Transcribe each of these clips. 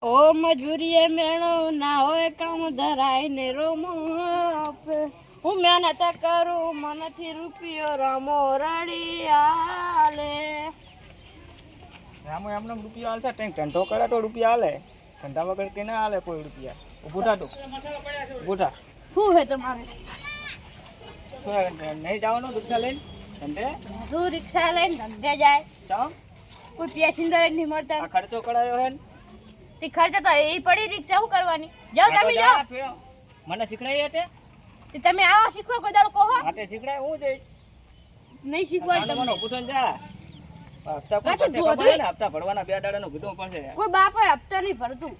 ઓ મજૂરીએ મેળો ના હોય કામ ધરાય ને રોમો હું મહેનત કરું મનથી રૂપિયો રમો રડી આલે રામો એમને રૂપિયા હાલશે ટેન્ક ધંધો કરે તો રૂપિયા હાલે ધંધા વગર કે ના હાલે કોઈ રૂપિયા ઊભું થા તું ઊભું થા શું હે તમારે નહીં જવાનું રિક્ષા લઈને ધંધે તું રિક્ષા લઈને ધંધે જાય ચાલ કોઈ પેસેન્જર જ નહીં મળતા આ ખર્ચો કરાયો હે ને તે ખર્ચ તો એ પડી રિક્ષા શું કરવાની જાઓ તમે જાઓ મને શીખડાય તે તમે આવો શીખો કોઈ દાડો કહો હાથે શીખડાય હું જઈશ નહીં શીખવાડ તમને ઊભું થઈને જા હપ્તા પણ પાછું પડશે ધોધું. ખબર હે ને હપ્તા ભરવાના 2 દાડાનું કીધું પડશે કોઈ બાપે હપ્તા નહીં ભરતું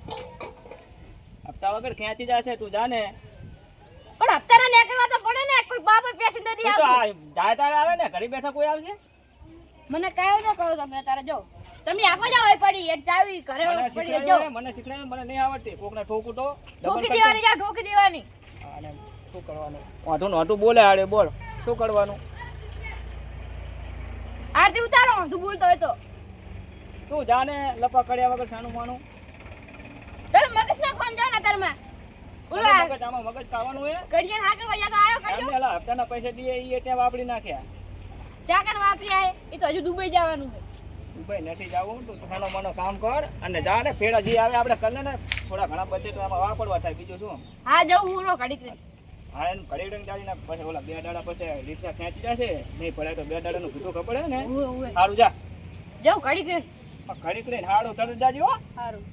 હપ્તા વગર ખેંચી જશે તું જા ને પણ હપ્તાના નેકરવા તો પડે ને કોઈ બાપે પેસેન્જર નહીં તું તો આવતું જાય તારે આવે ને ઘરે બેઠા કોઈ આવશે મને કાયો ન કહો તમે તારે જો તમે આપો જાઓ એ પડી એક ચાવી ઘરે પડી જો મને શીખડાય મને નહીં આવડતી કોકને ઠોકું તો ઠોકી દેવાની જા ઠોકી દેવાની અને શું કરવાનું વાંધું બોલે આડે બોલ શું કરવાનું આરતી ઉતારો તું બોલતો હોય તો તું જાને લપા કર્યા વગર સાનું માનું તારે મગજ ના ખોન જાવ ને તારમાં ઓલા મગજ આમાં મગજ ખાવાનું હે કડિયન હા કરવા જા તો આયો કડિયો એમને એલા હપ્તાના પૈસા દીએ ઈ ત્યાં વાપરી નાખ્યા ચા કાન વાપર્યા હે એ તો હજુ દુબઈ જવાનું છે દુબઈ નથી જાવું તું તમારો મનો કામ કર અને જા ને ફેરા જે આવે આપણે કર ને થોડા ઘણા બચે તો આમાં વાપરવા થાય બીજું શું હા જવું પૂરો ઘડીક રે હા એને ઘડી રંગ જાડીને પછી ઓલા 2 દાડા પછી રિક્ષા ખેંચી જશે નહીં પડે તો 2 દાડાનું કીધું ખબર હે ને ઓએ ઓએ સારું જા જવું ઘડીક રે ઘડીક રહીને હાડું તરત જાજો હો સારું